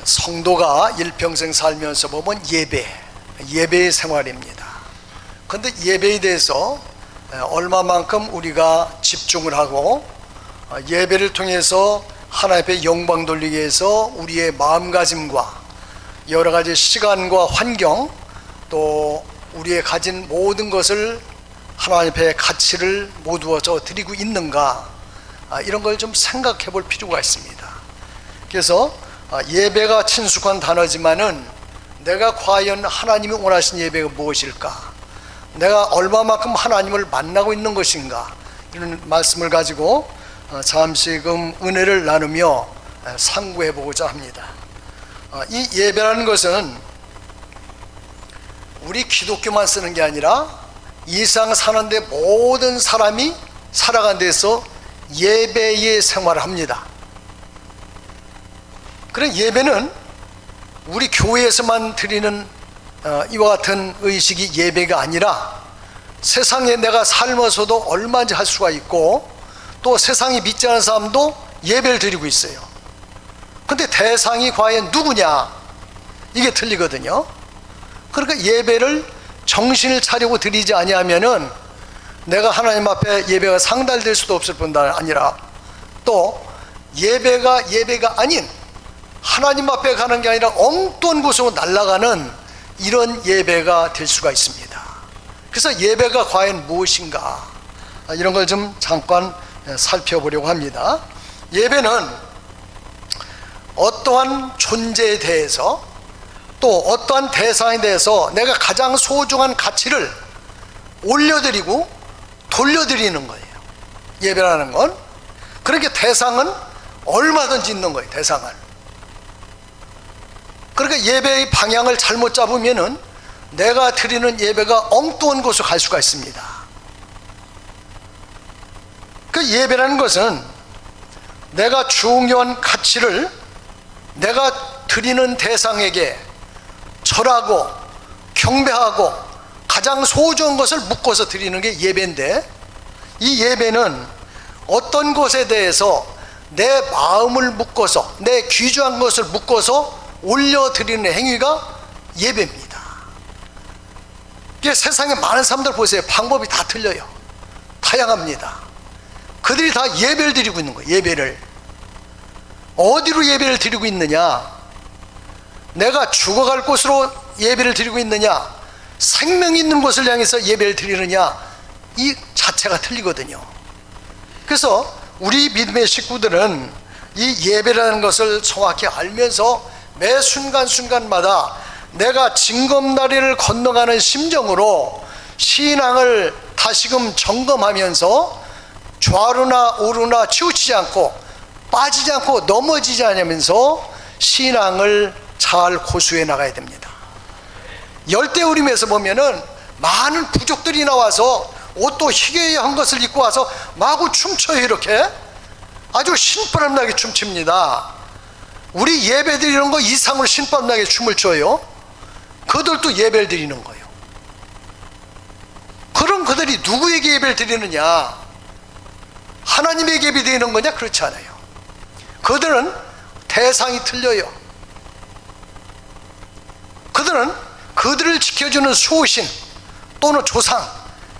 성도가 일평생 살면서 보면 예배의 생활입니다. 그런데 예배에 대해서 얼마만큼 우리가 집중을 하고 예배를 통해서 하나님 앞에 영광 돌리기 위해서 우리의 마음가짐과 여러 가지 시간과 환경 또 우리의 가진 모든 것을 하나님 앞에 가치를 모두어서 드리고 있는가, 이런 걸 좀 생각해 볼 필요가 있습니다. 그래서 예배가 친숙한 단어지만은 내가 과연 하나님이 원하신 예배가 무엇일까, 내가 얼마만큼 하나님을 만나고 있는 것인가, 이런 말씀을 가지고 잠시 은혜를 나누며 상고해 보고자 합니다. 이 예배라는 것은 우리 기독교만 쓰는 게 아니라 이 세상 사는데 모든 사람이 살아간 데서 예배의 생활을 합니다. 그런 예배는 우리 교회에서만 드리는 이와 같은 의식이 예배가 아니라 세상에 내가 살면서도 얼마든지 할 수가 있고, 또 세상이 믿지 않는 사람도 예배를 드리고 있어요. 근데 대상이 과연 누구냐, 이게 틀리거든요. 그러니까 예배를 정신을 차리고 드리지 아니하면은 내가 하나님 앞에 예배가 상달될 수도 없을 뿐만 아니라 또 예배가 아닌 하나님 앞에 가는 게 아니라 엉뚱한 곳으로 날아가는 이런 예배가 될 수가 있습니다. 그래서 예배가 과연 무엇인가, 이런 걸 좀 잠깐 살펴보려고 합니다. 예배는 어떠한 존재에 대해서 또 어떠한 대상에 대해서 내가 가장 소중한 가치를 올려드리고 돌려드리는 거예요. 예배라는 건. 그러니까 대상은 얼마든지 있는 거예요. 대상은. 그러니까 예배의 방향을 잘못 잡으면은 내가 드리는 예배가 엉뚱한 곳으로 갈 수가 있습니다. 그 예배라는 것은 내가 중요한 가치를 내가 드리는 대상에게 절하고 경배하고 가장 소중한 것을 묶어서 드리는 게 예배인데, 이 예배는 어떤 것에 대해서 내 마음을 묶어서 내 귀중한 것을 묶어서 올려드리는 행위가 예배입니다. 세상에 많은 사람들 보세요. 방법이 다 틀려요. 다양합니다. 그들이 다 예배를 드리고 있는 거예요. 예배를 어디로 예배를 드리고 있느냐, 내가 죽어갈 곳으로 예배를 드리고 있느냐, 생명 있는 곳을 향해서 예배를 드리느냐, 이 자체가 틀리거든요. 그래서 우리 믿음의 식구들은 이 예배라는 것을 정확히 알면서 매 순간순간마다 내가 징검다리를 건너가는 심정으로 신앙을 다시금 점검하면서 좌우나 우루나 치우치지 않고 빠지지 않고 넘어지지 않으면서 신앙을 잘 고수해 나가야 됩니다. 열대우림에서 보면은 많은 부족들이 나와서 옷도 희귀한 것을 입고 와서 마구 춤춰요. 이렇게 아주 신바람나게 춤춥니다. 우리 예배 드리는 거 이상으로 신바람나게 춤을 춰요. 그들도 예배를 드리는 거예요. 그럼 그들이 누구에게 예배를 드리느냐, 하나님에게 예배 드리는 거냐? 그렇지 않아요. 그들은 대상이 틀려요. 그들은 그들을 지켜주는 수호신 또는 조상,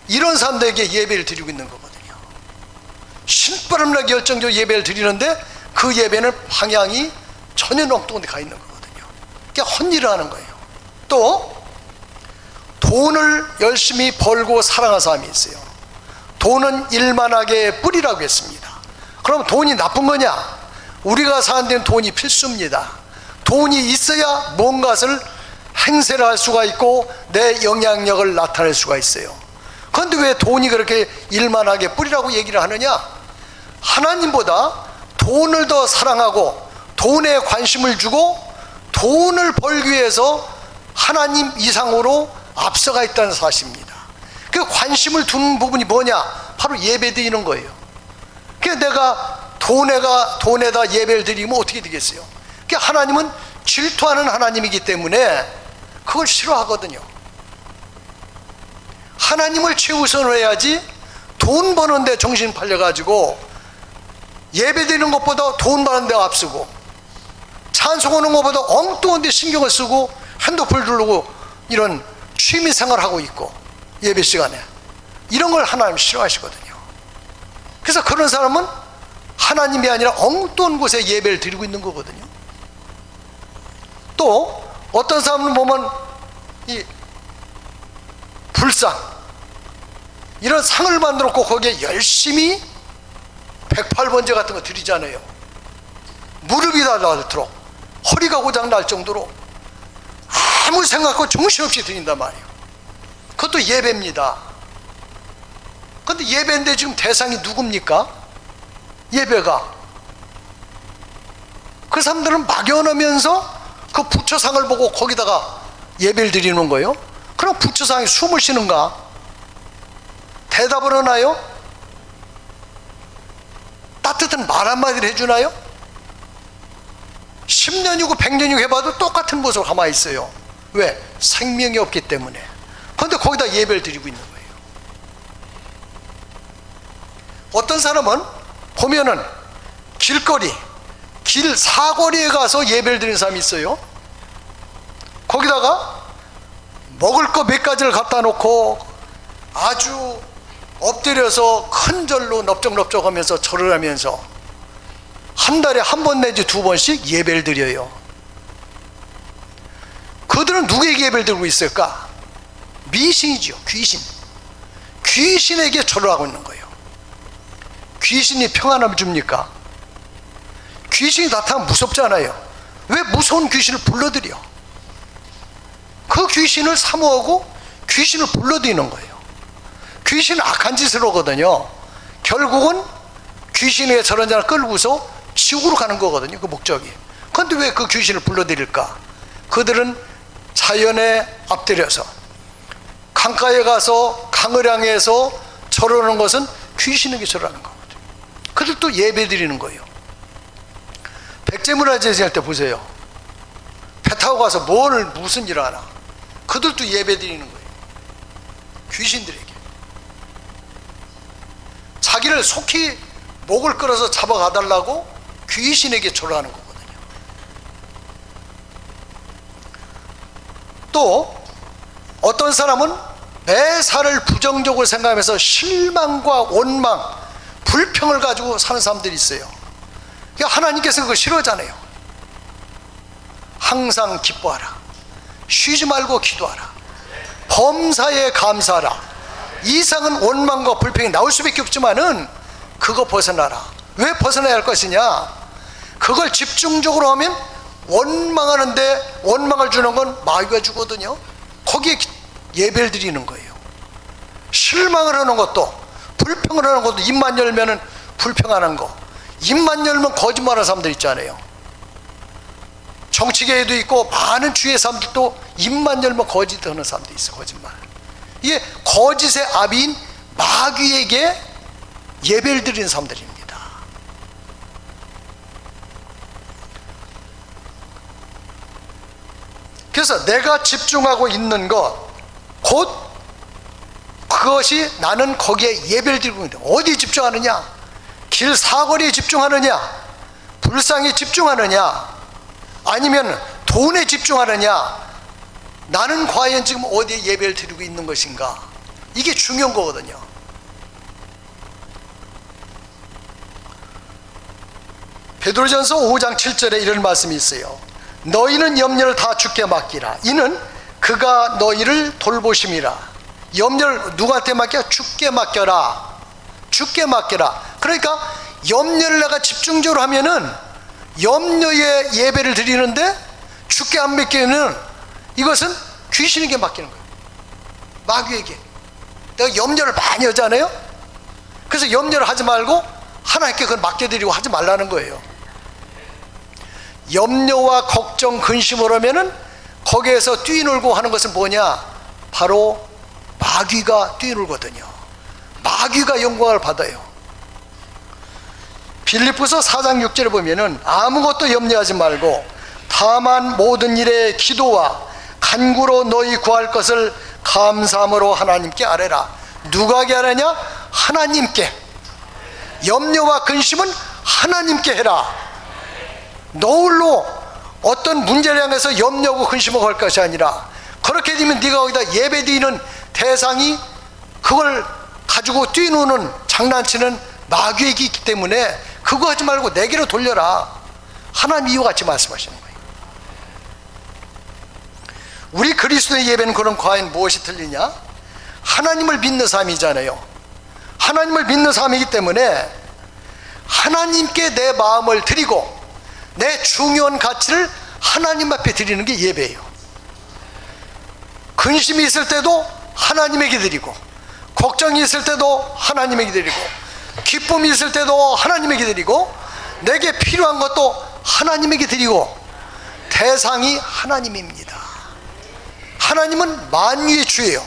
이런 사람들에게 예배를 드리고 있는 거거든요. 신바람나게 열정적으로 예배를 드리는데 그 예배는 방향이 전혀 엉뚱한 데 가 있는 거거든요. 그게 헛일을 하는 거예요. 또 돈을 열심히 벌고 살아가는 사람이 있어요. 돈은 일만하게 뿌리라고 했습니다. 그럼 돈이 나쁜 거냐? 우리가 사는 데는 돈이 필수입니다. 돈이 있어야 뭔가를 행세를 할 수가 있고 내 영향력을 나타낼 수가 있어요. 그런데 왜 돈이 그렇게 일만하게 뿌리라고 얘기를 하느냐? 하나님보다 돈을 더 사랑하고 돈에 관심을 주고 돈을 벌기 위해서 하나님 이상으로 앞서가 있다는 사실입니다. 그 관심을 두는 부분이 뭐냐? 바로 예배 드리는 거예요. 그래서 내가 돈에다 예배를 드리면 어떻게 되겠어요? 그러니까 하나님은 질투하는 하나님이기 때문에 그걸 싫어하거든요. 하나님을 최우선으로 해야지 돈 버는데 정신 팔려가지고 예배 드리는 것보다 돈 버는 데가 앞서고 찬송하는 것보다 엉뚱한 데 신경을 쓰고 핸드폰 누르고 이런 취미생활을 하고 있고, 예배 시간에 이런 걸 하나님 싫어하시거든요. 그래서 그런 사람은 하나님이 아니라 엉뚱한 곳에 예배를 드리고 있는 거거든요. 또 어떤 사람은 보면 이 불상, 이런 상을 만들었고 거기에 열심히 108번째 같은 거 드리잖아요. 무릎이 다 닳도록, 허리가 고장 날 정도로 아무 생각 없고 정신없이 드린단 말이에요. 그것도 예배입니다. 그런데 예배인데 지금 대상이 누굽니까? 예배가. 그 사람들은 막연하면서 그 부처상을 보고 거기다가 예배를 드리는 거예요. 그럼 부처상이 숨을 쉬는가? 대답을 하나요? 따뜻한 말 한마디를 해주나요? 10년이고 100년이고 해봐도 똑같은 모습으로 가만히 있어요. 왜? 생명이 없기 때문에. 그런데 거기다 예배를 드리고 있는 거예요. 어떤 사람은 보면은 길거리, 길 사거리에 가서 예배를 드리는 사람이 있어요. 거기다가 먹을 거 몇 가지를 갖다 놓고 아주 엎드려서 큰 절로 넓적넓적 하면서 절을 하면서 한 달에 한 번 내지 두 번씩 예배를 드려요. 그들은 누구에게 예배를 드리고 있을까? 미신이죠. 귀신. 귀신에게 절을 하고 있는 거예요. 귀신이 평안함을 줍니까? 귀신이 나타나면 무섭잖아요. 왜 무서운 귀신을 불러들여? 그 귀신을 사모하고 귀신을 불러들이는 거예요. 귀신은 악한 짓을 하거든요. 결국은 귀신에게 저런 자를 끌고서 지옥으로 가는 거거든요. 그 목적이. 그런데 왜 그 귀신을 불러들일까? 그들은 자연에 앞들여서 강가에 가서 강을 향해서 절하는 것은 귀신에게 절하는 거거든요. 그들도 예배 드리는 거예요. 백제문화재 할 때 보세요. 배 타고 가서 무슨 일을 하나? 그들도 예배 드리는 거예요. 귀신들에게. 자기를 속히 목을 끌어서 잡아가달라고 귀신에게 절하는 거거든요. 또 어떤 사람은 매사를 부정적으로 생각하면서 실망과 원망, 불평을 가지고 사는 사람들이 있어요. 그러니까 하나님께서 그거 싫어하잖아요. 항상 기뻐하라, 쉬지 말고 기도하라, 범사에 감사하라. 이상은 원망과 불평이 나올 수밖에 없지만은 그거 벗어나라. 왜 벗어나야 할 것이냐? 그걸 집중적으로 하면 원망하는데 원망을 주는 건 마귀가 주거든요. 거기에 예배를 드리는 거예요. 실망을 하는 것도, 불평을 하는 것도, 입만 열면은 불평하는 거, 입만 열면 거짓말하는 사람들 있잖아요. 정치계에도 있고 많은 주위의 사람들도 입만 열면 거짓하는 사람도 있어. 거짓말. 이게 거짓의 아비인 마귀에게 예배를 드리는 사람들입니다. 그래서 내가 집중하고 있는 것, 곧 그것이 나는 거기에 예배를 드리고 있는데, 어디에 집중하느냐? 길 사거리에 집중하느냐? 불상에 집중하느냐? 아니면 돈에 집중하느냐? 나는 과연 지금 어디에 예배를 드리고 있는 것인가? 이게 중요한 거거든요. 베드로전서 5장 7절에 이런 말씀이 있어요. 너희는 염려를 다 주께 맡기라. 이는 그가 너희를 돌보심이라. 염려를 누구한테 맡겨? 주께 맡겨라. 주께 맡겨라. 그러니까 염려를 내가 집중적으로 하면은 염려에 예배를 드리는데 주께 안 맡기는 이것은 귀신에게 맡기는 거예요. 마귀에게. 내가 염려를 많이 하잖아요. 그래서 염려를 하지 말고 하나님께 그걸 맡겨드리고 하지 말라는 거예요. 염려와 걱정, 근심을 하면은 거기에서 뛰놀고 하는 것은 뭐냐? 바로 마귀가 뛰놀거든요. 마귀가 영광을 받아요. 빌립보서 4장 6절에 보면은 아무것도 염려하지 말고 다만 모든 일에 기도와 간구로 너희 구할 것을 감사함으로 하나님께 아뢰라. 누구에게 아뢰냐? 하나님께. 염려와 근심은 하나님께 해라. 너 홀로 어떤 문제를 향해서 염려하고 근심하고 할 것이 아니라, 그렇게 되면 네가 거기다 예배드리는 대상이 그걸 가지고 뛰노는 장난치는 마귀에게 있기 때문에 그거 하지 말고 내게로 돌려라. 하나님 이와 같이 말씀하시는 거예요. 우리 그리스도의 예배는 그럼 과연 무엇이 틀리냐? 하나님을 믿는 삶이잖아요. 하나님을 믿는 삶이기 때문에 하나님께 내 마음을 드리고 내 중요한 가치를 하나님 앞에 드리는 게 예배예요. 근심이 있을 때도 하나님에게 드리고, 걱정이 있을 때도 하나님에게 드리고, 기쁨이 있을 때도 하나님에게 드리고, 내게 필요한 것도 하나님에게 드리고, 대상이 하나님입니다. 하나님은 만유의 주예요.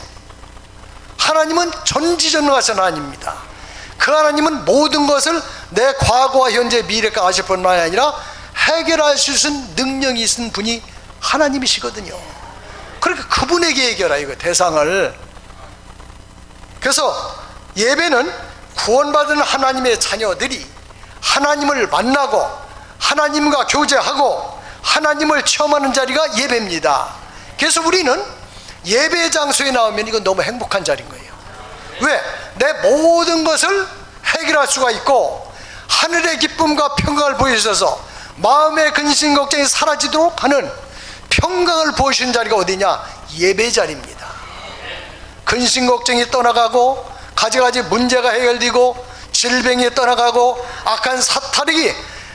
하나님은 전지전능하신 하나님입니다. 그 하나님은 모든 것을 내 과거와 현재 미래까지 아실 뿐만 아니라 해결할 수 있는 능력이 있는 분이 하나님이시거든요. 그러니까 그분에게 얘기하라, 이거 대상을. 그래서 예배는 구원받은 하나님의 자녀들이 하나님을 만나고 하나님과 교제하고 하나님을 체험하는 자리가 예배입니다. 그래서 우리는 예배 장소에 나오면 이건 너무 행복한 자리인 거예요. 왜? 내 모든 것을 해결할 수가 있고 하늘의 기쁨과 평강을 보여주셔서 마음의 근심 걱정이 사라지도록 하는 평강을 보여주시는 자리가 어디냐? 예배 자리입니다. 근심 걱정이 떠나가고 가지가지 문제가 해결되고 질병이 떠나가고 악한 사탄이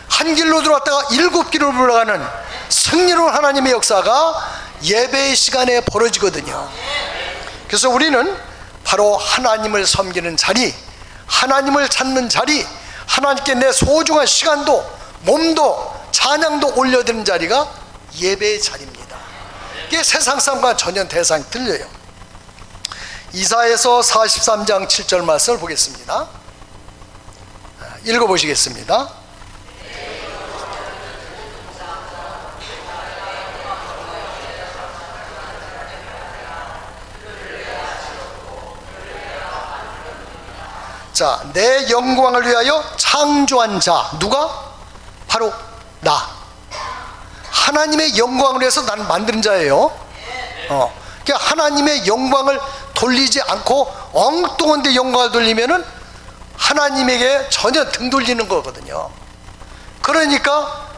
한 길로 들어왔다가 7길로 올라가는 승리로운 하나님의 역사가 예배의 시간에 벌어지거든요. 그래서 우리는 바로 하나님을 섬기는 자리, 하나님을 찾는 자리, 하나님께 내 소중한 시간도 몸도 찬양도 올려드리는 자리가 예배의 자리입니다. 이게 세상 사람과 전혀 대상이 틀려요. 이사야서 43장 7절 말씀을 보겠습니다. 읽어보시겠습니다. 자, 내 영광을 위하여 창조한 자, 누가? 바로 나. 하나님의 영광을 위해서 나는 만든 자예요. 그러니까 하나님의 영광을 돌리지 않고 엉뚱한 데 영광을 돌리면은 하나님에게 전혀 등 돌리는 거거든요. 그러니까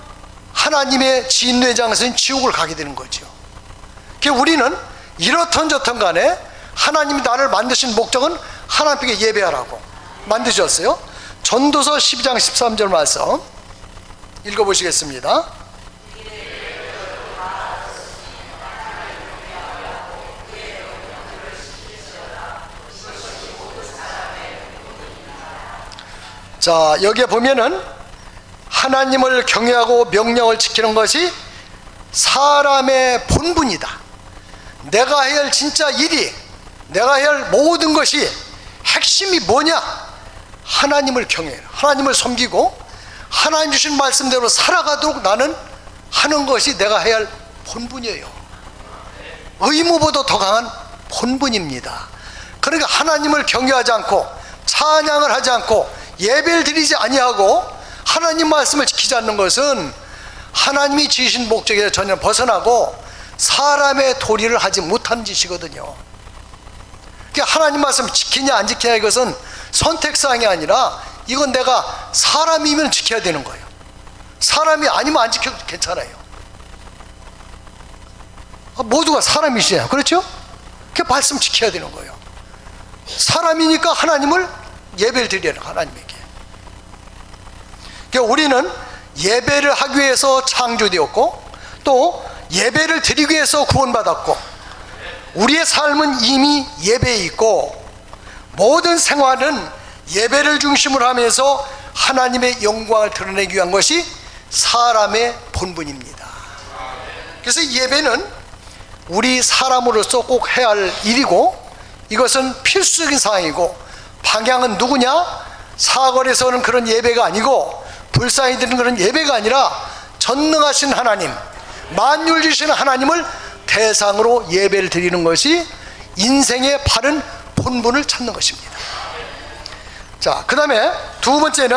하나님의 진노의 장소인 지옥을 가게 되는 거죠. 그러니까 우리는 이렇든 저튼 간에 하나님이 나를 만드신 목적은 하나님께 예배하라고 만드셨어요. 전도서 12장 13절 말씀 읽어보시겠습니다. 자, 여기에 보면은 하나님을 경외하고 명령을 지키는 것이 사람의 본분이다. 내가 해야 할 진짜 일이, 내가 해야 할 모든 것이 핵심이 뭐냐? 하나님을 경외해, 하나님을 섬기고 하나님 주신 말씀대로 살아가도록 나는 하는 것이 내가 해야 할 본분이에요. 의무보다 더 강한 본분입니다. 그러니까 하나님을 경외하지 않고 찬양을 하지 않고 예배를 드리지 아니하고 하나님 말씀을 지키지 않는 것은 하나님이 지으신 목적에 전혀 벗어나고 사람의 도리를 하지 못한 짓이거든요. 그러니까 하나님 말씀 지키냐 안 지키냐 이것은 선택사항이 아니라 이건 내가 사람이면 지켜야 되는 거예요. 사람이 아니면 안 지켜도 괜찮아요. 모두가 사람이시잖아요. 그렇죠? 그 말씀 지켜야 되는 거예요. 사람이니까 하나님을 예배를 드려야 하나님에게. 그러니까 우리는 예배를 하기 위해서 창조되었고 또 예배를 드리기 위해서 구원받았고 우리의 삶은 이미 예배에 있고 모든 생활은 예배를 중심으로 하면서 하나님의 영광을 드러내기 위한 것이 사람의 본분입니다. 그래서 예배는 우리 사람으로서 꼭 해야 할 일이고 이것은 필수적인 사항이고 방향은 누구냐? 사거리에서는 그런 예배가 아니고 불쌍히 드리는 그런 예배가 아니라 전능하신 하나님, 만유를 주시는 하나님을 대상으로 예배를 드리는 것이 인생의 바른 본분을 찾는 것입니다. 자, 그 다음에 두 번째는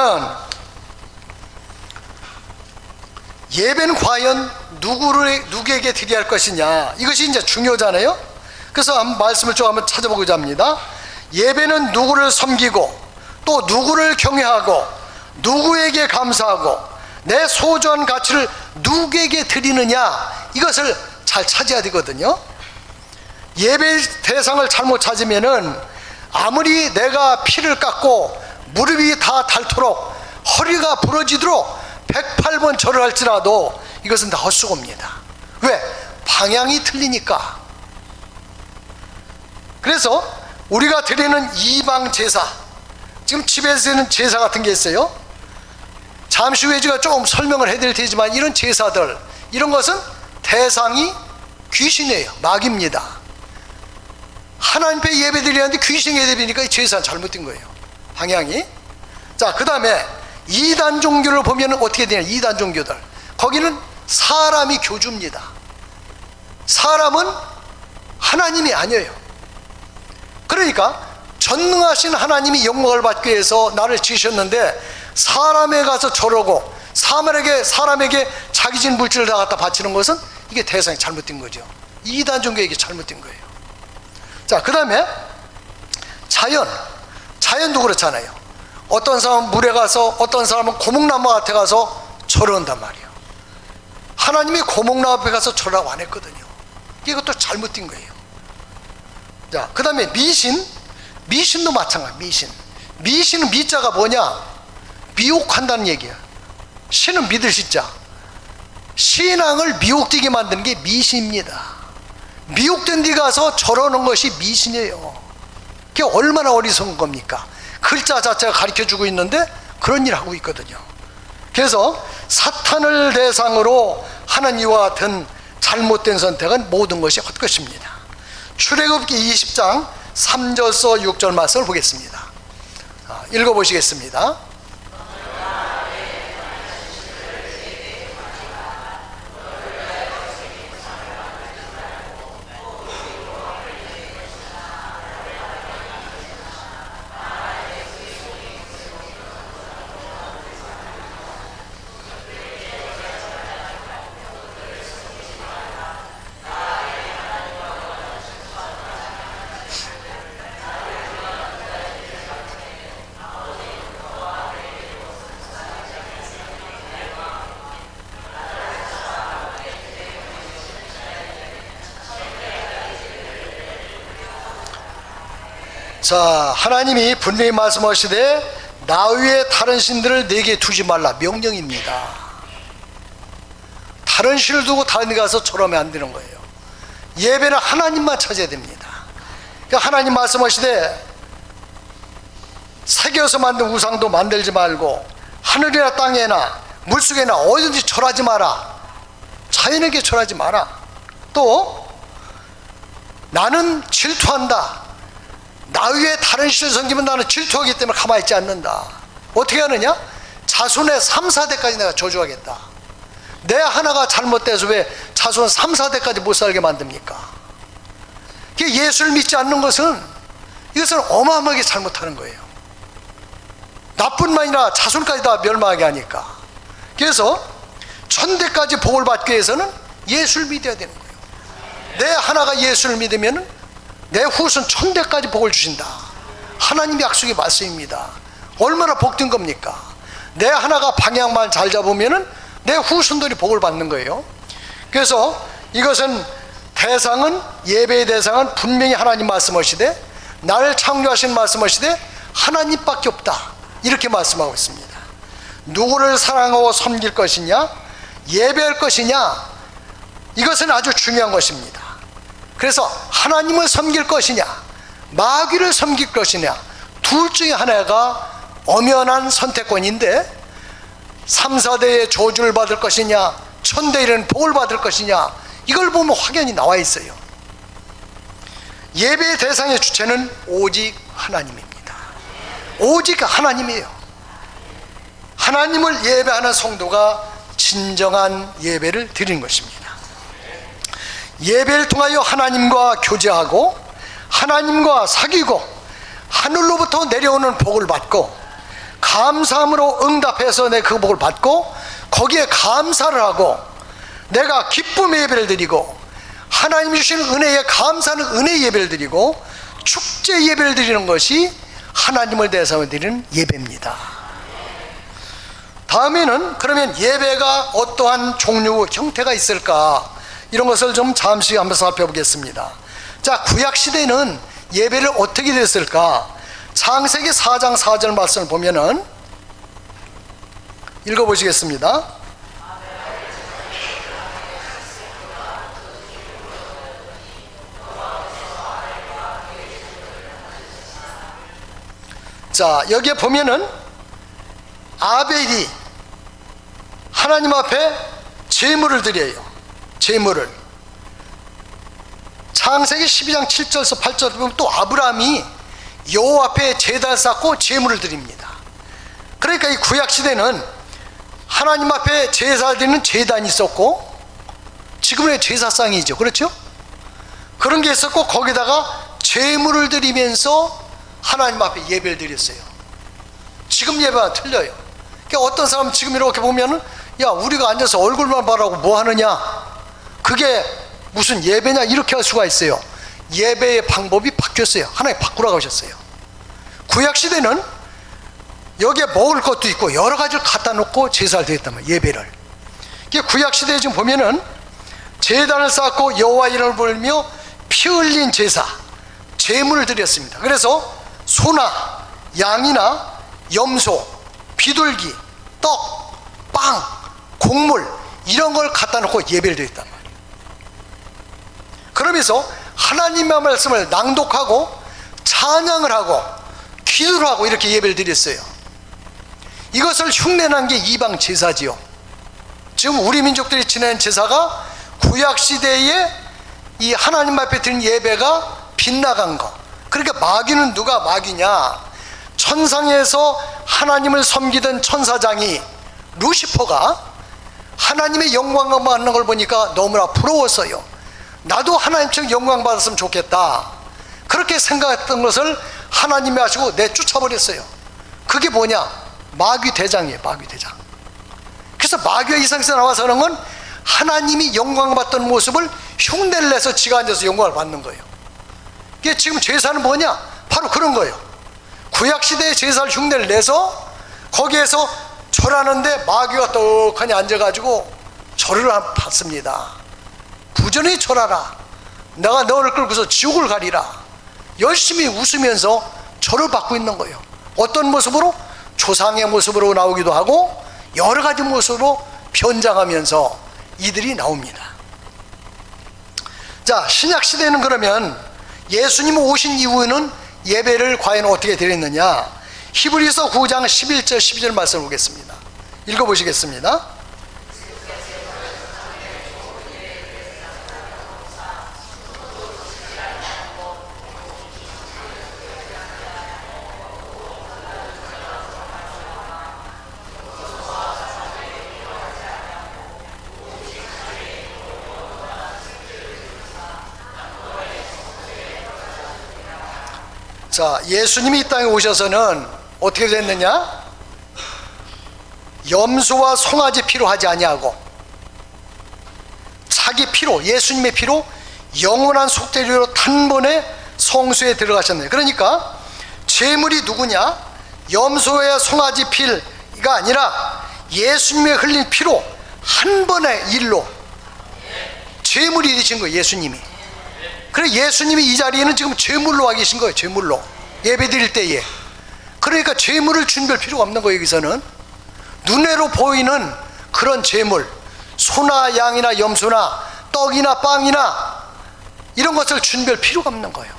예배는 과연 누구에게 드려야 할 것이냐, 이것이 이제 중요하잖아요. 그래서 한번 말씀을 좀 한번 찾아보고자 합니다. 예배는 누구를 섬기고 또 누구를 경외하고 누구에게 감사하고 내 소중한 가치를 누구에게 드리느냐, 이것을 잘 찾아야 되거든요. 예배 대상을 잘못 찾으면은 아무리 내가 피를 깎고 무릎이 다 닳도록 허리가 부러지도록 108번 절을 할지라도 이것은 다 헛수고입니다. 왜? 방향이 틀리니까. 그래서 우리가 드리는 이방 제사, 지금 집에서 드리는 제사 같은 게 있어요. 잠시 후에 제가 조금 설명을 해드릴 테지만, 이런 제사들, 이런 것은 대상이 귀신이에요. 마귀입니다. 하나님 앞에 예배 드리는데 귀신 예배 드리니까 이 제사는 잘못된 거예요, 방향이. 자, 그 다음에 이단 종교를 보면 어떻게 되냐. 이단 종교들, 거기는 사람이 교주입니다. 사람은 하나님이 아니에요. 그러니까 전능하신 하나님이 영광을 받기 위해서 나를 지으셨는데, 사람에 가서 저러고 사람에게 자기 진 물질을 다 갖다 바치는 것은 이게 대상이 잘못된 거죠. 이단 종교에게 잘못된 거예요. 자, 그 다음에 자연도 그렇잖아요. 어떤 사람은 물에 가서, 어떤 사람은 고목나무 앞에 가서 절한단 말이에요. 하나님이 고목나무 앞에 가서 절하라고 안 했거든요. 이것도 잘못된 거예요. 자, 그 다음에 미신도 마찬가지. 미신은 미자가 뭐냐? 미혹한다는 얘기야. 신은 믿을 시자. 신앙을 미혹되게 만드는 게 미신입니다. 미혹된 데 가서 절하는 것이 미신이에요. 그게 얼마나 어리석은 겁니까? 글자 자체가 가르쳐주고 있는데 그런 일을 하고 있거든요. 그래서 사탄을 대상으로 하는 이와 같은 잘못된 선택은 모든 것이 헛것입니다. 출애굽기 20장 3절서 6절 말씀을 보겠습니다. 읽어보시겠습니다. 자, 하나님이 분명히 말씀하시되 나 외에 다른 신들을 내게 두지 말라, 명령입니다. 다른 신을 두고 다른 데 가서 절하면 안 되는 거예요. 예배는 하나님만 찾아야 됩니다. 그러니까 하나님 말씀하시되 새겨서 만든 우상도 만들지 말고 하늘이나 땅에나 물속에나 어디든지 절하지 마라. 자연에게 절하지 마라. 또 나는 질투한다. 나 위에 다른 신을 섬기면 나는 질투하기 때문에 가만히 있지 않는다. 어떻게 하느냐? 자손의 3, 4대까지 내가 저주하겠다. 내 하나가 잘못돼서 왜 자손 3, 4대까지 못 살게 만듭니까? 예수를 믿지 않는 것은, 이것은 어마어마하게 잘못하는 거예요. 나뿐만 아니라 자손까지 다 멸망하게 하니까. 그래서 천대까지 복을 받기 위해서는 예수를 믿어야 되는 거예요. 내 하나가 예수를 믿으면 내 후손 천대까지 복을 주신다. 하나님의 약속의 말씀입니다. 얼마나 복된 겁니까? 내 하나가 방향만 잘 잡으면 내 후손들이 복을 받는 거예요. 그래서 이것은 대상은, 예배의 대상은 분명히 하나님 말씀하시되, 나를 창조하신 말씀하시되 하나님밖에 없다, 이렇게 말씀하고 있습니다. 누구를 사랑하고 섬길 것이냐, 예배할 것이냐, 이것은 아주 중요한 것입니다. 그래서 하나님을 섬길 것이냐, 마귀를 섬길 것이냐, 둘 중에 하나가 엄연한 선택권인데, 3, 4대의 저주를 받을 것이냐, 천대 이런 복을 받을 것이냐, 이걸 보면 확연히 나와 있어요. 예배의 대상의 주체는 오직 하나님입니다. 오직 하나님이에요. 하나님을 예배하는 성도가 진정한 예배를 드리는 것입니다. 예배를 통하여 하나님과 교제하고 하나님과 사귀고 하늘로부터 내려오는 복을 받고 감사함으로 응답해서 내 그 복을 받고 거기에 감사를 하고 내가 기쁨의 예배를 드리고 하나님이 주신 은혜에 감사하는 은혜 예배를 드리고 축제 예배를 드리는 것이 하나님을 대해서 드리는 예배입니다. 다음에는 그러면 예배가 어떠한 종류 형태가 있을까, 이런 것을 좀 잠시 한번 살펴보겠습니다. 자, 구약시대는 예배를 어떻게 됐을까? 창세기 4장 4절 말씀을 보면은 읽어보시겠습니다. 자, 여기에 보면은 아벨이 하나님 앞에 제물을 드려요. 제물을. 창세기 12장 7절에서 8절 보면 또 아브라함이 여호와 앞에 제단을 쌓고 제물을 드립니다. 그러니까 이 구약시대는 하나님 앞에 제사를 드리는 제단이 있었고, 지금의 제사상이죠. 그렇죠? 그런 게 있었고, 거기다가 제물을 드리면서 하나님 앞에 예배를 드렸어요. 지금 예배와 틀려요. 그러니까 어떤 사람은 지금 이렇게 보면은, 야, 우리가 앉아서 얼굴만 바라고 뭐 하느냐, 그게 무슨 예배냐, 이렇게 할 수가 있어요. 예배의 방법이 바뀌었어요. 하나님 바꾸라고 하셨어요. 구약시대는 여기에 먹을 것도 있고 여러 가지를 갖다 놓고 제사를 드렸단 말이에요. 예배를. 구약시대에 지금 보면은 제단을 쌓고 여호와 이름을 부르며 피 흘린 제사, 제물을 드렸습니다. 그래서 소나 양이나 염소, 비둘기, 떡, 빵, 곡물, 이런 걸 갖다 놓고 예배를 드렸단 말이에요. 그러면서 하나님의 말씀을 낭독하고 찬양을 하고 기도를 하고 이렇게 예배를 드렸어요. 이것을 흉내난 게 이방 제사지요. 지금 우리 민족들이 지내는 제사가 구약시대에 이 하나님 앞에 드린 예배가 빗나간 거. 그러니까 마귀는 누가 마귀냐, 천상에서 하나님을 섬기던 천사장이 루시퍼가 하나님의 영광을 받는 걸 보니까 너무나 부러웠어요. 나도 하나님처럼 영광 받았으면 좋겠다, 그렇게 생각했던 것을 하나님이 하시고 내쫓아버렸어요. 그게 뭐냐? 마귀 대장이에요. 마귀 대장. 그래서 마귀가 이 세상에 나와서 하는 건 하나님이 영광 받던 모습을 흉내를 내서 지가 앉아서 영광을 받는 거예요. 이게 지금 제사는 뭐냐? 바로 그런 거예요. 구약시대의 제사를 흉내를 내서 거기에서 절하는데 마귀가 떡하니 앉아가지고 절을 받습니다. 부전히 절하라, 내가 너를 끌고서 지옥을 가리라, 열심히 웃으면서 절을 받고 있는 거예요. 어떤 모습으로? 조상의 모습으로 나오기도 하고 여러 가지 모습으로 변장하면서 이들이 나옵니다. 자, 신약시대는 그러면 예수님 오신 이후에는 예배를 과연 어떻게 드렸느냐? 히브리서 9장 11절 12절 말씀을 보겠습니다. 읽어보시겠습니다. 자, 예수님이 이 땅에 오셔서는 어떻게 됐느냐? 염소와 송아지 피로 하지 아니하고 자기 피로, 예수님의 피로 영원한 속죄제로 단번에 성소에 들어가셨네요. 그러니까 제물이 누구냐? 염소의 송아지 피가 아니라 예수님의 흘린 피로 한 번의 일로 제물이 되신 거예요. 예수님이. 그래, 예수님이 이 자리에는 지금 제물로 와 계신 거예요. 제물로 예배 드릴 때에. 그러니까 제물을 준비할 필요가 없는 거예요. 여기서는 눈으로 보이는 그런 제물, 소나 양이나 염소나 떡이나 빵이나 이런 것을 준비할 필요가 없는 거예요.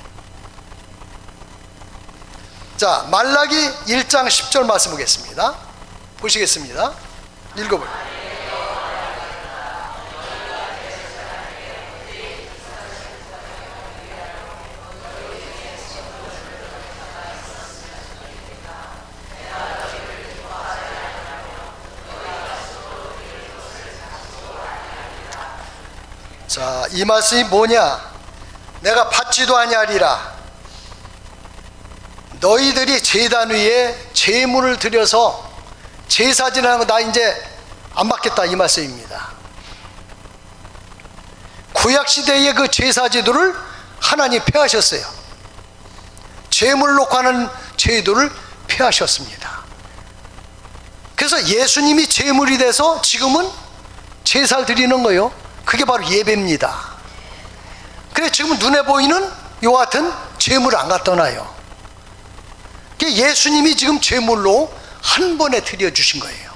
자, 말라기 1장 10절 말씀 보겠습니다. 보시겠습니다. 읽어볼게요. 자, 이 말씀이 뭐냐? 내가 받지도 아니하리라. 너희들이 제단 위에 제물을 드려서 제사 지내는 거 나 이제 안 받겠다, 이 말씀입니다. 구약시대의 그 제사제도를 하나님 폐하셨어요. 제물 놓고 하는 제도를 폐하셨습니다. 그래서 예수님이 제물이 돼서 지금은 제사를 드리는 거예요. 그게 바로 예배입니다. 그래 지금 눈에 보이는 요 같은 제물을 안 갖다 놔요. 예수님이 지금 제물로 한 번에 드려주신 거예요.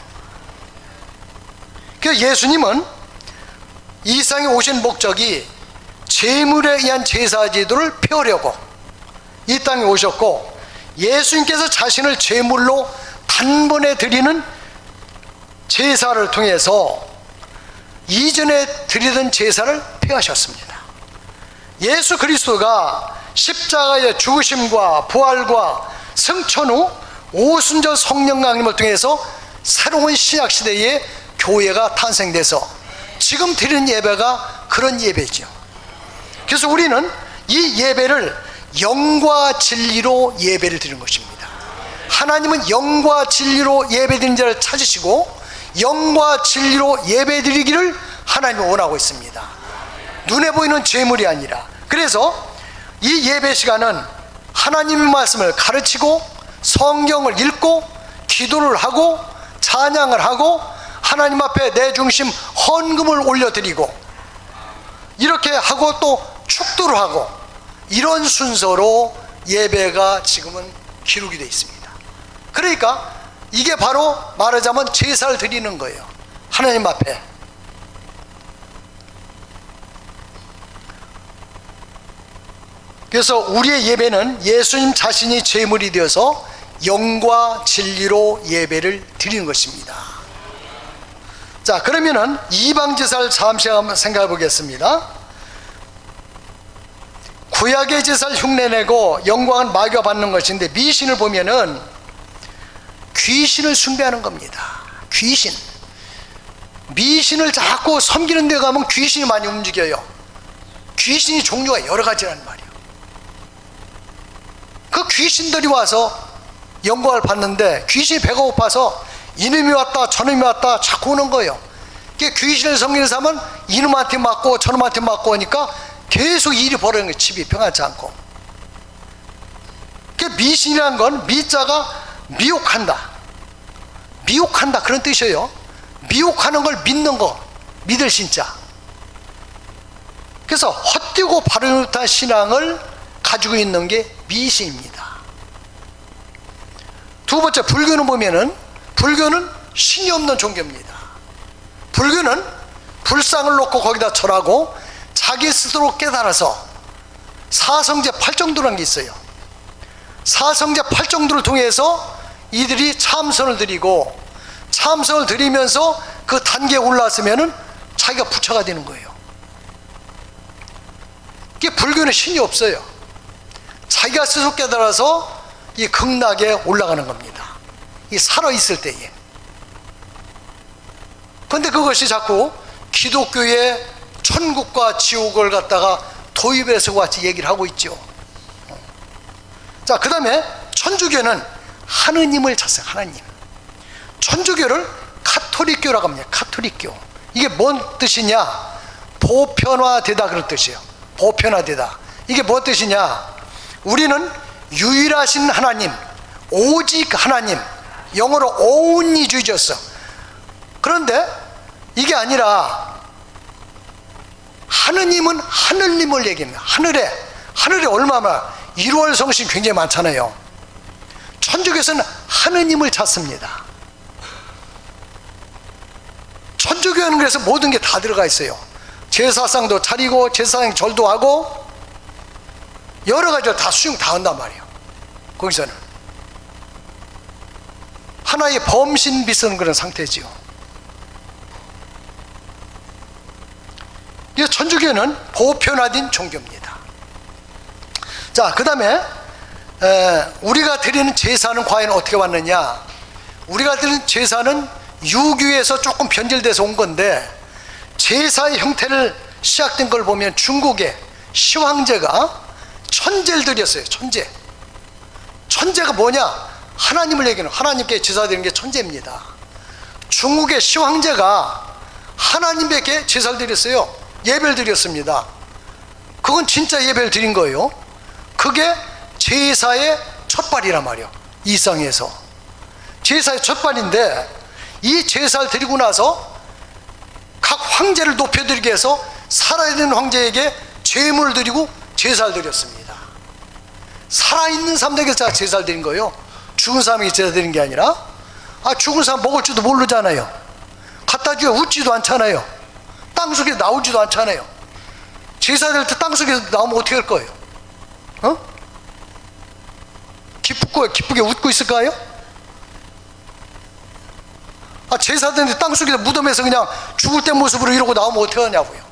그래서 예수님은 이 세상에 오신 목적이 제물에 의한 제사제도를 폐하려고 이 땅에 오셨고, 예수님께서 자신을 제물로 단번에 드리는 제사를 통해서 이전에 드리던 제사를 폐하셨습니다. 예수 그리스도가 십자가의 죽으심과 부활과 승천 후 오순절 성령 강림을 통해서 새로운 신약시대의 교회가 탄생돼서 지금 드리는 예배가 그런 예배죠. 그래서 우리는 이 예배를 영과 진리로 예배를 드리는 것입니다. 하나님은 영과 진리로 예배드리는 자를 찾으시고 영과 진리로 예배드리기를 하나님은 원하고 있습니다. 눈에 보이는 제물이 아니라. 그래서 이 예배 시간은 하나님의 말씀을 가르치고 성경을 읽고 기도를 하고 찬양을 하고 하나님 앞에 내 중심 헌금을 올려드리고 이렇게 하고 또 축도를 하고 이런 순서로 예배가 지금은 기록이 되어 있습니다. 그러니까 이게 바로 말하자면 제사를 드리는 거예요. 하나님 앞에. 그래서 우리의 예배는 예수님 자신이 제물이 되어서 영과 진리로 예배를 드리는 것입니다. 자, 그러면은 이방제사를 잠시 한번 생각해 보겠습니다. 구약의 제사를 흉내내고 영광은 마귀가 받는 것인데, 미신을 보면은 귀신을 숭배하는 겁니다. 귀신. 미신을 자꾸 섬기는 데 가면 귀신이 많이 움직여요. 귀신이 종류가 여러 가지란 말이에요. 그 귀신들이 와서 영광을 받는데 귀신이 배가 고파서 이놈이 왔다 저놈이 왔다 자꾸 오는 거예요. 귀신을 섬기는 사람은 이놈한테 맞고 저놈한테 맞고 하니까 계속 일이 벌어지는 거예요. 집이 평안치 않고. 미신이라는 건 미자가 미혹한다, 미혹한다 그런 뜻이에요. 미혹하는 걸 믿는 거, 믿을 신자. 그래서 헛되고 바르지 못한 신앙을 가지고 있는 게 미신입니다. 두 번째, 불교는 보면은 불교는 신이 없는 종교입니다. 불교는 불상을 놓고 거기다 절하고 자기 스스로 깨달아서 사성제 8정도라는 게 있어요. 사성제 8정도를 통해서 이들이 참선을 드리고 참선을 드리면서 그 단계에 올라왔으면은 자기가 부처가 되는 거예요. 이게 불교는 신이 없어요. 자기가 스스로 깨달아서 이 극락에 올라가는 겁니다. 이 살아있을 때에. 그런데 그것이 자꾸 기독교의 천국과 지옥을 갖다가 도입해서 같이 얘기를 하고 있죠. 자, 그 다음에 천주교는 하느님을 찾아요. 하나님. 천주교를 카톨릭교라고 합니다. 카톨릭교. 이게 뭔 뜻이냐? 보편화되다 그런 뜻이에요. 보편화되다. 이게 뭔 뜻이냐? 우리는 유일하신 하나님, 오직 하나님, 영어로 only 주의졌어. 그런데 이게 아니라 하느님은 하늘님을 얘기합니다. 하늘에 얼마나 1월 성신 굉장히 많잖아요. 천주교에서는 하느님을 찾습니다. 천주교는 그래서 모든 게 다 들어가 있어요. 제사상도 차리고 제사상 절도 하고 여러 가지로 다 수용 다 한단 말이에요. 거기서는 하나의 범신 비슷한 그런 상태지요. 이 천주교는 보편화된 종교입니다. 자, 그 다음에 우리가 드리는 제사는 과연 어떻게 왔느냐? 우리가 드리는 제사는 유교에서 조금 변질돼서 온 건데, 제사의 형태를 시작된 걸 보면 중국의 시황제가 천제를 드렸어요. 천제가 뭐냐? 하나님을 얘기하는, 하나님께 제사 드리는 게 천제입니다. 중국의 시황제가 하나님께 제사를 드렸어요. 예배를 드렸습니다. 그건 진짜 예배를 드린 거예요. 그게 제사의 첫발이란 말이에요. 이상에서 제사의 첫발인데, 이 제사를 드리고 나서 각 황제를 높여드리기 위해서 살아있는 황제에게 제물을 드리고 제사를 드렸습니다. 살아있는 사람에게 제사를 드린 거예요. 죽은 사람에게 제사 드린 게 아니라. 죽은 사람 먹을 줄도 모르잖아요. 갖다 주면 웃지도 않잖아요. 땅속에 나오지도 않잖아요. 제사 드릴 때 땅속에서 나오면 어떻게 할 거예요? 기쁘게 웃고 있을까요? 제사 드리는데 땅속에서 무덤에서 그냥 죽을 때 모습으로 이러고 나오면 어떻게 하냐고요.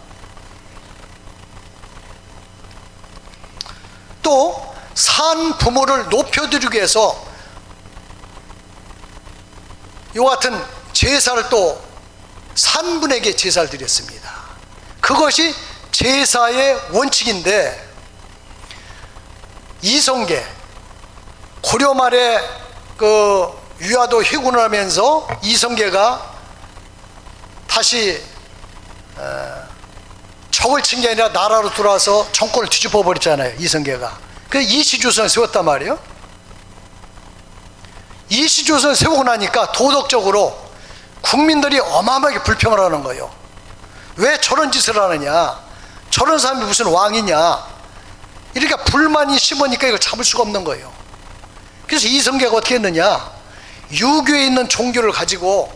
또 산 부모를 높여드리기 위해서 이 같은 제사를 또 산 분에게 제사를 드렸습니다. 그것이 제사의 원칙인데, 이성계 고려 말에 그 유아도 회군을 하면서 이성계가 다시 적을 친 게 아니라 나라로 들어와서 정권을 뒤집어 버렸잖아요. 이성계가. 그래서 이시조선을 세웠단 말이에요. 이시조선을 세우고 나니까 도덕적으로 국민들이 어마어마하게 불평을 하는 거예요. 왜 저런 짓을 하느냐, 저런 사람이 무슨 왕이냐, 이렇게 불만이 심으니까 이걸 잡을 수가 없는 거예요. 그래서 이성계가 어떻게 했느냐, 유교에 있는 종교를 가지고,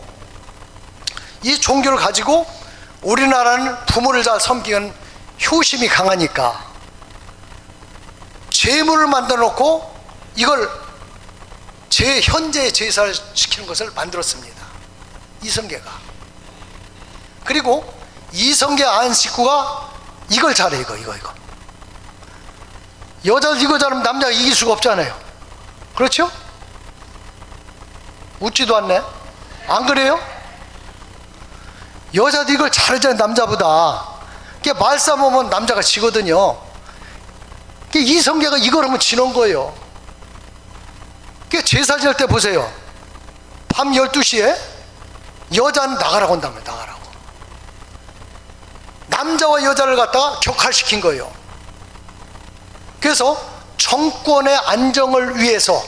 이 종교를 가지고 우리나라는 부모를 잘 섬기는 효심이 강하니까 제물을 만들어 놓고 이걸 현재의 제사를 시키는 것을 만들었습니다. 이성계가. 그리고 이성계 안 식구가 이걸 잘해. 이거 여자들 이거 잘하면 남자가 이길 수가 없잖아요. 그렇죠? 웃지도 않네. 안 그래요? 여자도 이걸 잘하잖아요, 남자보다. 말싸움 하면 남자가 지거든요. 이성계가 이걸 하면 지는 거예요. 제사 지낼 때 보세요. 밤 12시에 여자는 나가라고 한다면 나가라고. 남자와 여자를 갖다가 격할시킨 거예요. 그래서 정권의 안정을 위해서,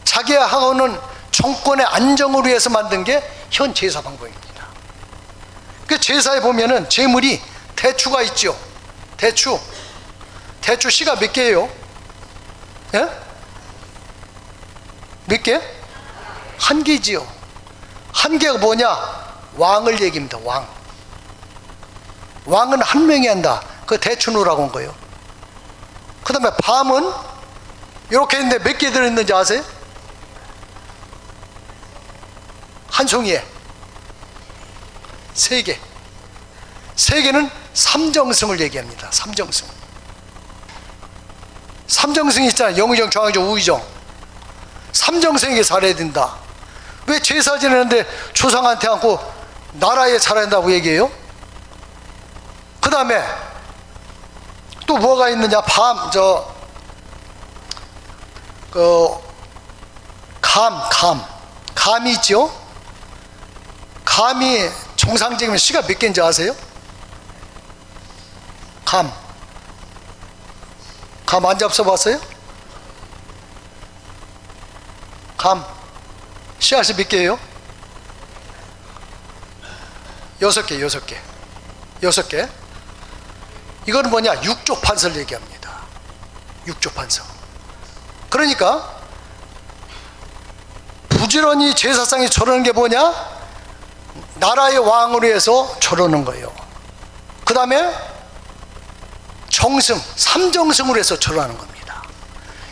자기가 하고는 정권의 안정을 위해서 만든 게 현 제사 방법입니다. 그 제사에 보면은 제물이 대추가 있죠. 대추 씨가 몇 개예요? 예? 몇 개? 한 개지요. 한 개가 뭐냐? 왕을 얘기합니다. 왕은 한 명이 한다. 그 대추 놓으라고 한 거예요. 그 다음에 밤은 이렇게 있는데 몇 개 들어있는지 아세요? 한 송이에 3개. 3개는 삼정승을 얘기합니다. 삼정승이 있잖아요. 영의정, 정의정, 우의정. 삼정승에게 잘해야 된다. 왜 제사 지내는데 조상한테 안고 나라에 잘해야 된다고 얘기해요? 그 다음에 또 뭐가 있느냐? 감이 있죠? 감이 정상적이면 씨가 몇 개인지 아세요? 감 안 잡숴봤어요? 감 씨앗이 몇 개예요? 6개. 이거는 뭐냐? 육조판서를 얘기합니다. 육조판서. 그러니까 부지런히 제사상에 절하는 게 뭐냐? 나라의 왕으로 해서 절하는 거예요. 그 다음에 정승, 삼정승으로 해서 절하는 겁니다.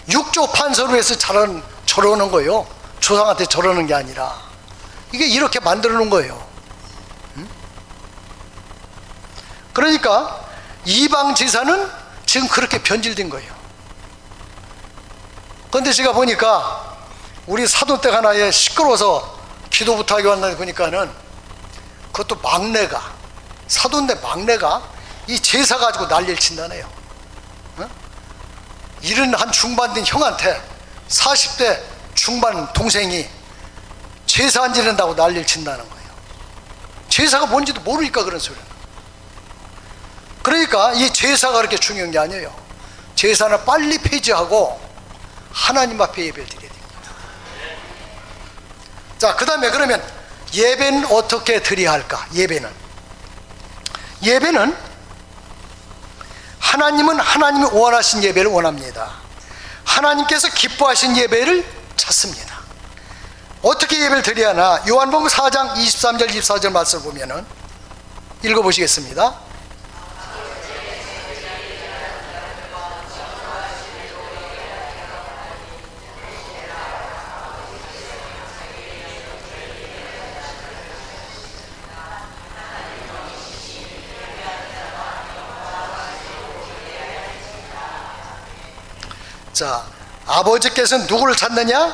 육조판서로 해서 절하는 거예요. 조상한테 절하는 게 아니라. 이게 이렇게 만들어 놓은 거예요. 그러니까 이방 제사는 지금 그렇게 변질된 거예요. 그런데 제가 보니까 우리 사돈 댁 하나에 시끄러워서 기도부터 하기 왔는데 보니까는 그것도 사돈네 막내가 이 제사 가지고 난리를 친다네요. 일은 한 중반 된 형한테 40대 중반 동생이 제사 안 지낸다고 난리를 친다는 거예요. 제사가 뭔지도 모르니까 그런 소리는. 그러니까 이 제사가 그렇게 중요한 게 아니에요. 제사는 빨리 폐지하고 하나님 앞에 예배를 드려야 됩니다. 자, 그 다음에 그러면 예배는 어떻게 드려야 할까? 예배는 하나님은 하나님이 원하신 예배를 원합니다. 하나님께서 기뻐하신 예배를 찾습니다. 어떻게 예배를 드려야 하나? 요한복음 4장 23절 24절 말씀을 보면은 읽어보시겠습니다. 자, 아버지께서는 누구를 찾느냐?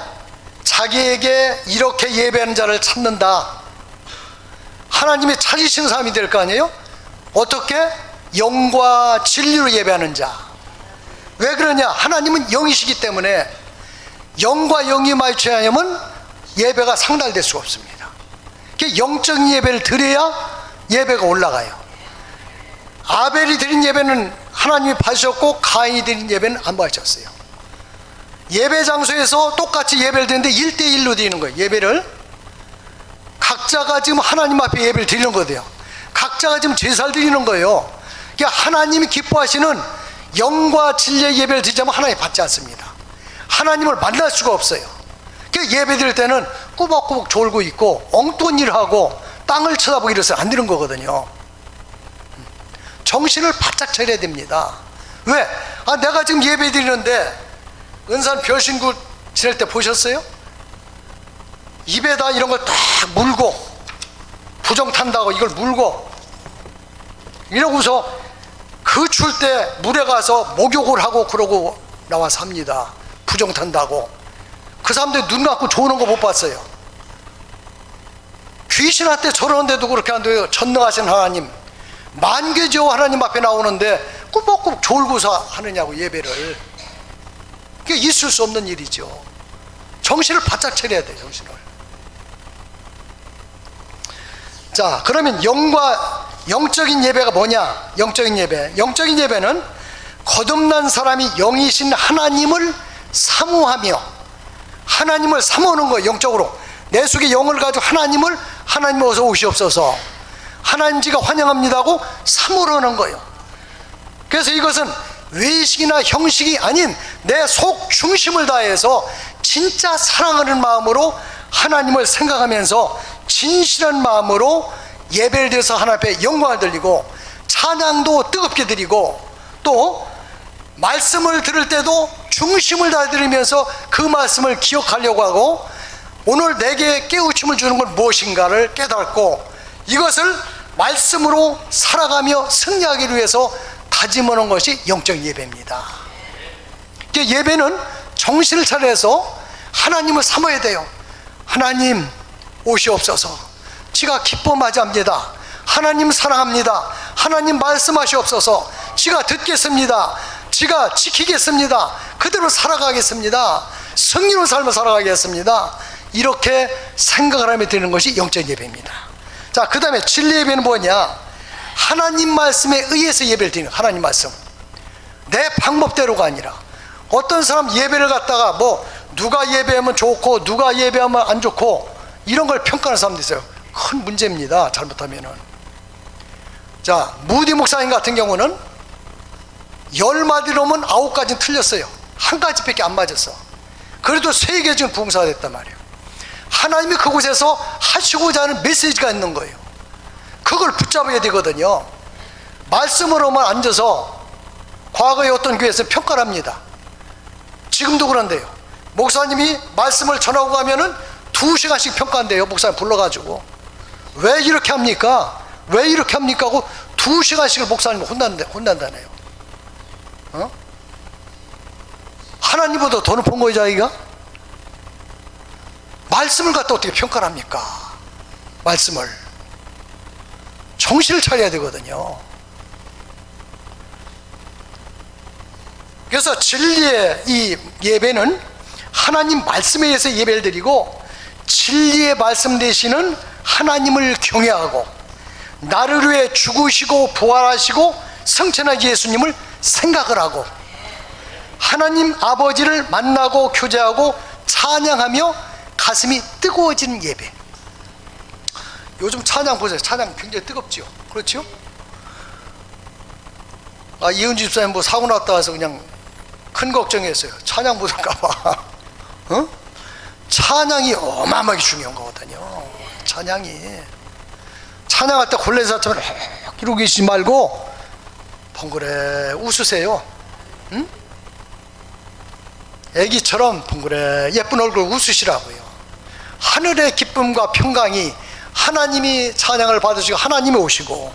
자기에게 이렇게 예배하는 자를 찾는다. 하나님이 찾으시는 사람이 될 거 아니에요? 어떻게? 영과 진리로 예배하는 자. 왜 그러냐? 하나님은 영이시기 때문에 영과 영이 마주치냐면 예배가 상달될 수가 없습니다. 영적인 예배를 드려야 예배가 올라가요. 아벨이 드린 예배는 하나님이 받으셨고 가인이 드린 예배는 안 받으셨어요. 예배 장소에서 똑같이 예배를 드리는데 1대1로 드리는 거예요. 예배를 각자가 지금 하나님 앞에 예배를 드리는 거예요. 각자가 지금 제사를 드리는 거예요. 그러니까 하나님이 기뻐하시는 영과 진리의 예배를 드리자면 하나님 받지 않습니다. 하나님을 만날 수가 없어요. 그러니까 예배 드릴 때는 꾸벅꾸벅 졸고 있고 엉뚱한 일을 하고 땅을 쳐다보고 이래서 안 되는 거거든요. 정신을 바짝 차려야 됩니다. 왜? 내가 지금 예배 드리는데 은산 별신구 지낼 때 보셨어요? 입에다 이런 걸 딱 물고 부정 탄다고 이걸 물고 이러고서 그 추울 때 물에 가서 목욕을 하고 그러고 나와서 합니다. 부정 탄다고. 그 사람들 눈 감고 조는 거 못 봤어요. 귀신한테 저러는데도 그렇게 한대요. 전능하신 하나님, 만개죠. 하나님 앞에 나오는데 꾸벅꾸벅 졸고서 하느냐고 예배를. 그게 있을 수 없는 일이죠. 정신을 바짝 차려야 돼요. 정신을. 자, 그러면 영적인 예배가 뭐냐? 영적인 예배는 거듭난 사람이 영이신 하나님을 사모하며 하나님을 사모하는 거예요. 영적으로 내 속에 영을 가지고 하나님 어서 오시옵소서, 하나님지가 환영합니다고 사모하는 거예요. 그래서 이것은 외식이나 형식이 아닌 내 속 중심을 다해서 진짜 사랑하는 마음으로 하나님을 생각하면서 진실한 마음으로 예배를 드려서 하나님 앞에 영광을 돌리고 찬양도 뜨겁게 드리고 또 말씀을 들을 때도 중심을 다 들으면서 그 말씀을 기억하려고 하고 오늘 내게 깨우침을 주는 건 무엇인가를 깨닫고 이것을 말씀으로 살아가며 승리하기 위해서 다짐하는 것이 영적 예배입니다. 예배는 정신을 차려서 하나님을 사모해야 돼요. 하나님 오시옵소서, 지가 기뻐하지 합니다. 하나님 사랑합니다. 하나님 말씀하시옵소서, 지가 듣겠습니다. 지가 지키겠습니다. 그대로 살아가겠습니다. 승리로 삶을 살아가겠습니다. 이렇게 생각을 하며 드리는 것이 영적 예배입니다. 자, 그 다음에 진리 예배는 뭐냐? 하나님 말씀에 의해서 예배를 드리는, 하나님 말씀, 내 방법대로가 아니라. 어떤 사람 예배를 갖다가 누가 예배하면 좋고 누가 예배하면 안 좋고 이런 걸 평가하는 사람도 있어요. 큰 문제입니다. 잘못하면은. 자, 무디 목사님 같은 경우는 10마디로 오면 9가지는 틀렸어요. 한 가지밖에 안 맞았어. 그래도 3개 중 부흥사가 됐단 말이에요. 하나님이 그곳에서 하시고자 하는 메시지가 있는 거예요. 그걸 붙잡아야 되거든요. 말씀으로만 앉아서 과거에 어떤 교회에서 평가를 합니다. 지금도 그런데요. 목사님이 말씀을 전하고 가면은 2시간씩 평가한대요. 목사님 불러가지고 왜 이렇게 합니까? 왜 이렇게 합니까? 하고 2시간씩을 목사님을 혼난다네요. 하나님보다 더 높은 거예요, 자기가? 말씀을 갖다 어떻게 평가를 합니까? 말씀을. 정신을 차려야 되거든요. 그래서 진리의 이 예배는 하나님 말씀에 의해서 예배를 드리고 진리의 말씀 되시는 하나님을 경외하고 나를 위해 죽으시고 부활하시고 성천하 예수님을 생각을 하고 하나님 아버지를 만나고 교제하고 찬양하며 가슴이 뜨거워지는 예배. 요즘 찬양 보세요. 찬양 굉장히 뜨겁지요. 그렇죠? 이은주 집사님 뭐 사고 났다 와서 그냥 큰 걱정했어요. 찬양 보실까봐. 어? 찬양이 어마어마하게 중요한 거거든요. 찬양할 때 골래사처럼 이러고 계시지 말고 벙그레 웃으세요. 응? 애기처럼 벙그레 예쁜 얼굴 웃으시라고요. 하늘의 기쁨과 평강이 하나님이 찬양을 받으시고 하나님이 오시고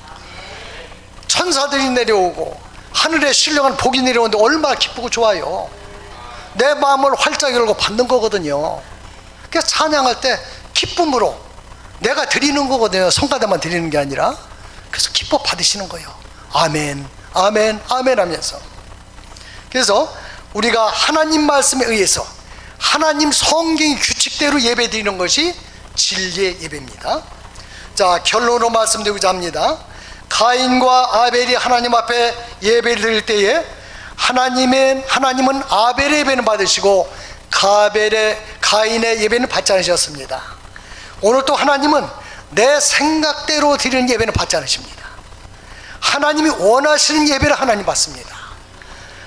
천사들이 내려오고 하늘에 신령한 복이 내려오는데 얼마나 기쁘고 좋아요. 내 마음을 활짝 열고 받는 거거든요. 그래서 찬양할 때 기쁨으로 내가 드리는 거거든요. 성가대만 드리는 게 아니라. 그래서 기뻐 받으시는 거예요. 아멘 아멘 아멘 하면서. 그래서 우리가 하나님 말씀에 의해서 하나님 성경의 규칙대로 예배 드리는 것이 진리의 예배입니다. 자, 결론으로 말씀드리고자 합니다. 가인과 아벨이 하나님 앞에 예배를 드릴 때에 하나님은 아벨의 예배는 받으시고 가인의 예배는 받지 않으셨습니다. 오늘 또 하나님은 내 생각대로 드리는 예배는 받지 않으십니다. 하나님이 원하시는 예배를 하나님 받습니다.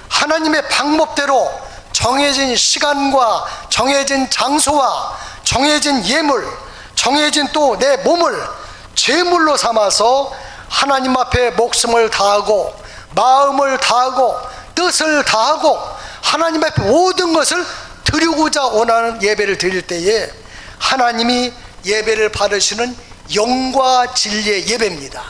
하나님의 방법대로 정해진 시간과 정해진 장소와 정해진 예물, 정해진 또 내 몸을 제물로 삼아서 하나님 앞에 목숨을 다하고 마음을 다하고 뜻을 다하고 하나님 앞에 모든 것을 드리고자 원하는 예배를 드릴 때에 하나님이 예배를 받으시는 영과 진리의 예배입니다.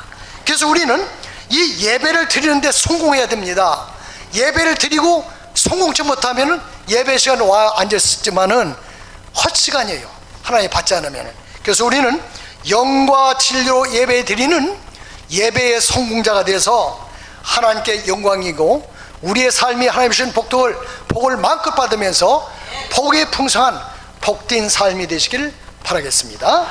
그래서 우리는 이 예배를 드리는데 성공해야 됩니다. 예배를 드리고 성공치 못하면 예배 시간에 와 앉았지만은 헛시간이에요. 하나님 받지 않으면. 그래서 우리는 영과 진리로 예배 드리는 예배의 성공자가 돼서 하나님께 영광이고 우리의 삶이 하나님 주신 복을 마음껏 받으면서 복의 풍성한 복된 삶이 되시길 바라겠습니다.